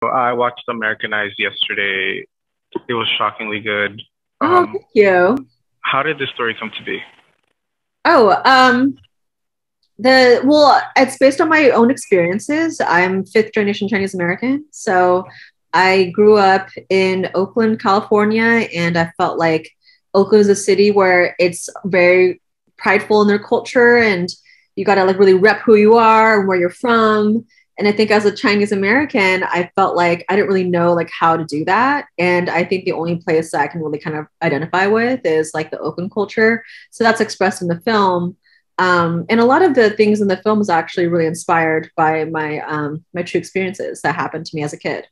I watched Americanized yesterday. It was shockingly good. Oh, thank you. How did this story come to be? Oh, it's based on my own experiences. I'm fifth generation Chinese American, so I grew up in Oakland, California, and I felt like Oakland is a city where it's very prideful in their culture, and you gotta like really rep who you are and where you're from. And I think as a Chinese American, I felt like I didn't really know like how to do that. And I think the only place that I can really kind of identify with is like the Oakland culture. So that's expressed in the film. And a lot of the things in the film is actually really inspired by my true experiences that happened to me as a kid.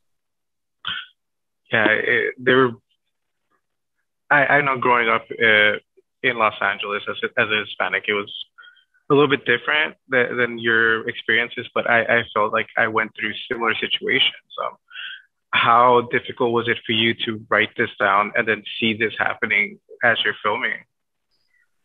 Yeah, I know growing up in Los Angeles as a Hispanic, it was a little bit different than your experiences, but I felt like I went through similar situations. How difficult was it for you to write this down and then see this happening as you're filming?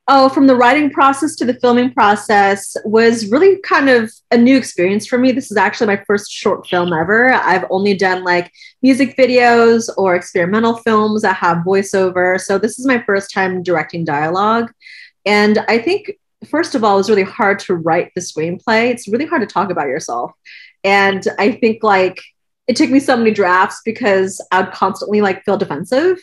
Oh, from the writing process to the filming process was really kind of a new experience for me. This is actually my first short film ever. I've only done like music videos or experimental films that have voiceover. So this is my first time directing dialogue. And I think, first of all, it was really hard to write the screenplay. It's really hard to talk about yourself. And I think like it took me so many drafts because I would constantly like feel defensive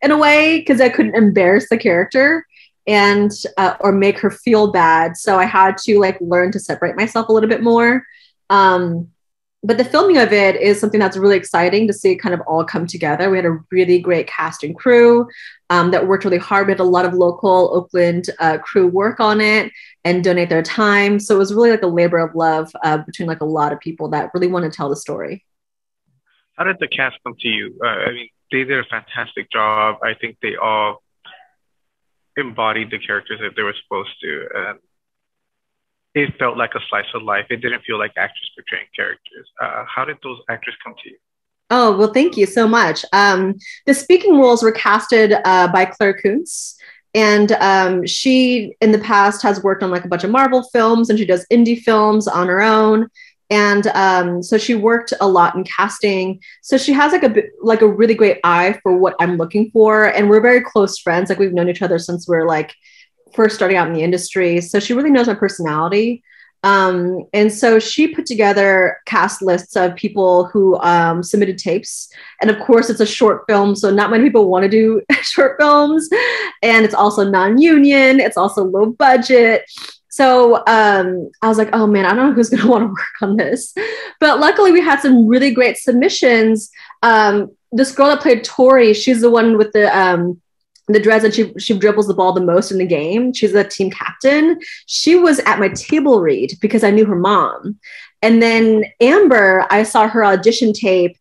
in a way because I couldn't embarrass the character and or make her feel bad. So I had to like learn to separate myself a little bit more. But the filming of it is something that's really exciting to see it kind of all come together. We had a really great cast and crew that worked really hard. We had a lot of local Oakland crew work on it and donate their time. So it was really like a labor of love between like a lot of people that really want to tell the story. How did the cast come to you? I mean, they did a fantastic job. I think they all embodied the characters that they were supposed to. And it felt like a slice of life. It didn't feel like actors portraying characters. How did those actors come to you? Oh, well, thank you so much. The speaking roles were casted by Claire Kuntz. And she, in the past, has worked on like a bunch of Marvel films and she does indie films on her own. And so she worked a lot in casting. So she has like a really great eye for what I'm looking for. And we're very close friends. Like we've known each other since we're like first starting out in the industry. So she really knows my personality. And so she put together cast lists of people who submitted tapes. And of course, it's a short film. So not many people want to do short films. And it's also non-union. It's also low budget. So I was like, oh man, I don't know who's going to want to work on this. But luckily we had some really great submissions. This girl that played Tori, she's the one with the dreads and she dribbles the ball the most in the game. She's the team captain. She was at my table read because I knew her mom. And then Amber, I saw her audition tape.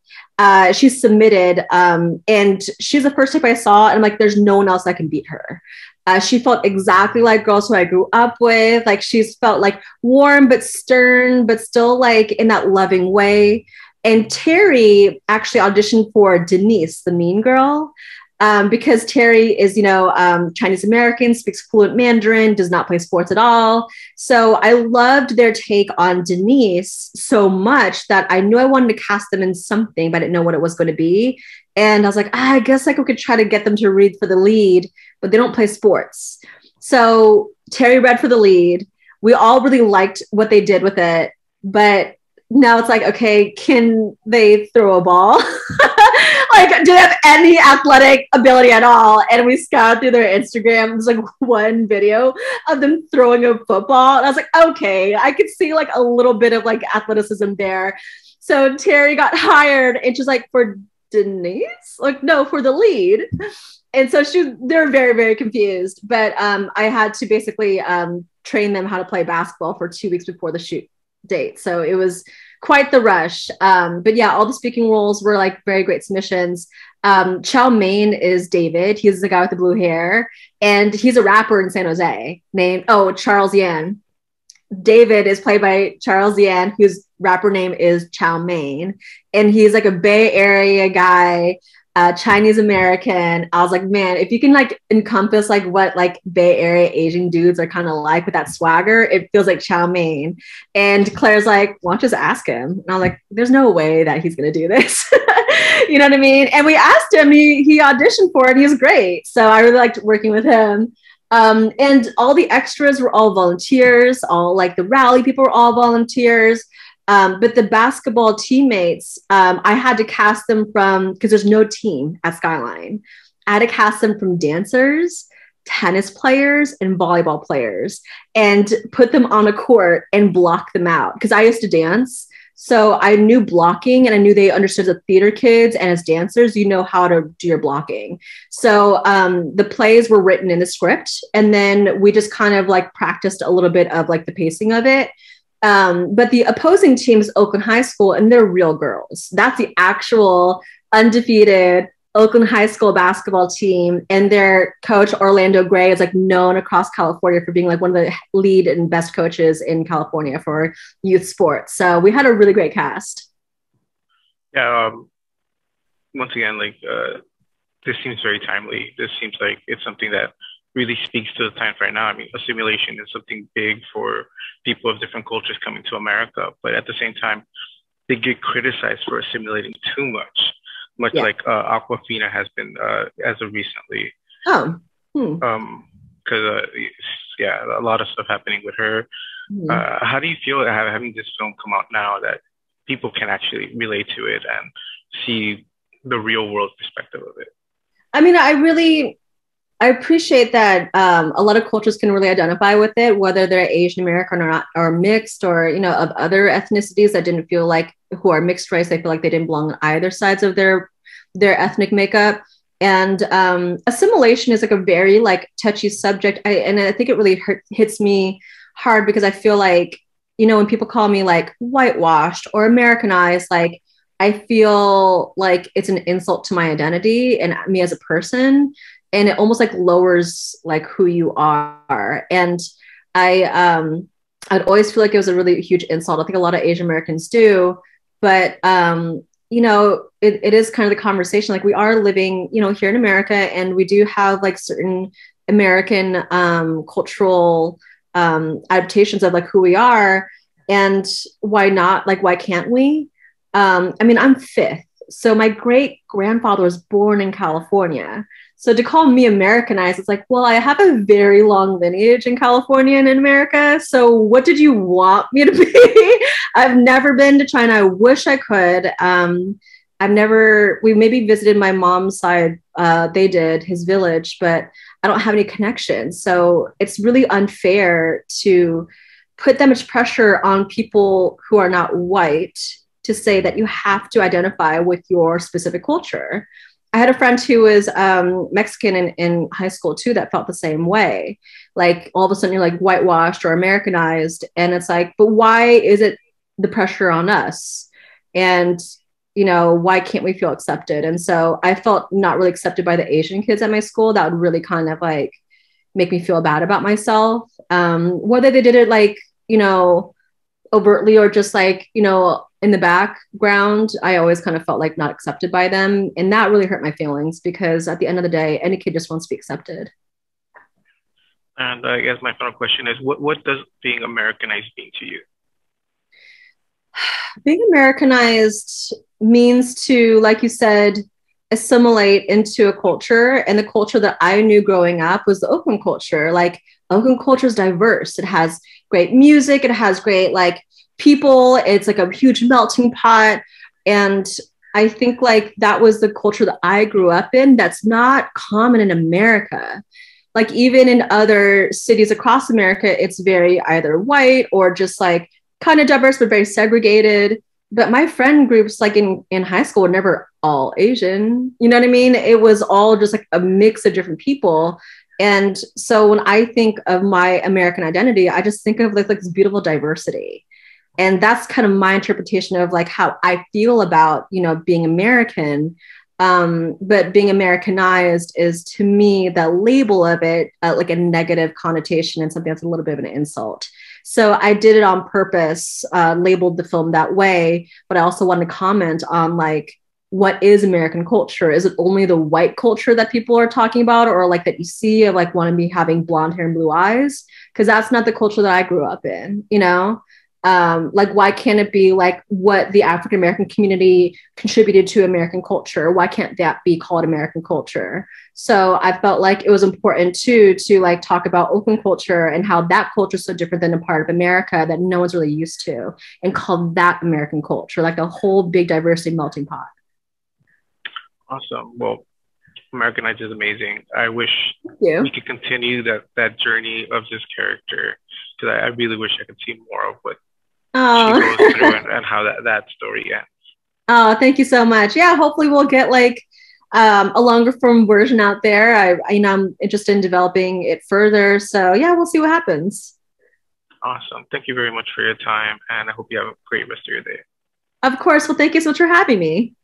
She submitted and she's the first tape I saw. And I'm like, there's no one else that can beat her. She felt exactly like girls who I grew up with. Like she's felt like warm, but stern, but still like in that loving way. And Terry actually auditioned for Denise, the mean girl. Because Terry is, Chinese American, speaks fluent Mandarin, does not play sports at all. So I loved their take on Denise so much that I knew I wanted to cast them in something, but I didn't know what it was going to be. And I was like, I guess like we could try to get them to read for the lead, but they don't play sports. So Terry read for the lead. We all really liked what they did with it, but now it's like, okay, can they throw a ball? Like, do they have any athletic ability at all? And we scoured through their Instagram. There's like one video of them throwing a football. And I was like, okay, I could see like a little bit of like athleticism there. So Terry got hired and she's like, for Denise? Like, no, for the lead. And so they're very, very confused. But I had to basically train them how to play basketball for 2 weeks before the shoot date. So it was quite the rush. But yeah, all the speaking roles were like very great submissions. Chow Mein is David. He's the guy with the blue hair. And he's a rapper in San Jose named, Charles Yan. David is played by Charles Yan, whose rapper name is Chow Mein. And he's like a Bay Area guy. Chinese American. I was like, man, if you can like encompass like what like Bay Area Asian dudes are kind of like with that swagger, it feels like chow mein. And Claire's like, why don't you just ask him? And I was like, there's no way that he's gonna do this. You know what I mean? And we asked him, he auditioned for it, and he was great. So I really liked working with him. And all the extras were all volunteers, all like the rally people were all volunteers. But the basketball teammates, I had to cast them from, because there's no team at Skyline. I had to cast them from dancers, tennis players, and volleyball players, and put them on a court and block them out. Because I used to dance. So I knew blocking, and I knew they understood as theater kids and as dancers, you know how to do your blocking. So the plays were written in the script, and then we just kind of like practiced a little bit of like the pacing of it. But the opposing team is Oakland High School, and they're real girls. That's the actual undefeated Oakland High School basketball team. And their coach, Orlando Gray, is like known across California for being like one of the lead and best coaches in California for youth sports. So we had a really great cast. Yeah. Once again, like this seems very timely. This seems like it's something that really speaks to the times right now. I mean, assimilation is something big for people of different cultures coming to America, but at the same time, they get criticized for assimilating too much like Aquafina has been as of recently. Because a lot of stuff happening with her. How do you feel having this film come out now that people can actually relate to it and see the real world perspective of it? I mean, I appreciate that a lot of cultures can really identify with it, whether they're Asian American or not, or mixed, or, you know, of other ethnicities that didn't feel like, who are mixed race, they feel like they didn't belong on either sides of their ethnic makeup. And assimilation is like a very like touchy subject. And I think it really hits me hard, because I feel like, you know, when people call me like whitewashed or Americanized, like I feel like it's an insult to my identity and me as a person. And it almost like lowers like who you are. And I'd always feel like it was a really huge insult. I think a lot of Asian Americans do, but you know, it is kind of the conversation. Like we are living, you know, here in America, and we do have like certain American cultural adaptations of like who we are, and why not? Like, why can't we? I mean, I'm fifth. So my great grandfather was born in California. So to call me Americanized, it's like, well, I have a very long lineage in California and in America. So what did you want me to be? I've never been to China. I wish I could. We maybe visited my mom's side. They did, his village, but I don't have any connections. So it's really unfair to put that much pressure on people who are not white to say that you have to identify with your specific culture. I had a friend who was Mexican in high school too, that felt the same way. Like all of a sudden you're like whitewashed or Americanized. And it's like, but why is it the pressure on us? And, you know, why can't we feel accepted? And so I felt not really accepted by the Asian kids at my school. That would really kind of like make me feel bad about myself. Whether they did it like, you know, overtly or just like, you know, in the background, I always kind of felt like not accepted by them. And that really hurt my feelings, because at the end of the day, any kid just wants to be accepted. And I guess my final question is, what does being Americanized mean to you? Being Americanized means to, like you said, assimilate into a culture. And the culture that I knew growing up was the Oakland culture. Like Oakland culture is diverse. It has great music. It has great like people. It's like a huge melting pot. And I think like that was the culture that I grew up in. That's not common in America. Like even in other cities across America, it's very either white or just like kind of diverse, but very segregated. But my friend groups like in high school were never all Asian. You know what I mean? It was all just like a mix of different people. And so when I think of my American identity, I just think of like this beautiful diversity. And that's kind of my interpretation of like how I feel about, you know, being American. But being Americanized is to me, the label of it, like a negative connotation and something that's a little bit of an insult. So I did it on purpose, labeled the film that way, but I also wanted to comment on like, what is American culture? Is it only the white culture that people are talking about, or like that you see of like wanting to be having blonde hair and blue eyes? Because that's not the culture that I grew up in, you know? Like, why can't it be like what the African American community contributed to American culture? Why can't that be called American culture? So I felt like it was important too to like talk about Oakland culture and how that culture is so different than a part of America that no one's really used to, and call that American culture, like a whole big diversity melting pot. Awesome. Well, Americanized is amazing. I wish You. we could continue that journey of this character, because I really wish I could see more of what she goes through and how that story ends. Oh, thank you so much. Yeah, hopefully we'll get like a longer form version out there. I you know, I'm interested in developing it further. So yeah, we'll see what happens. Awesome. Thank you very much for your time, and I hope you have a great rest of your day. Of course. Well, thank you so much for having me.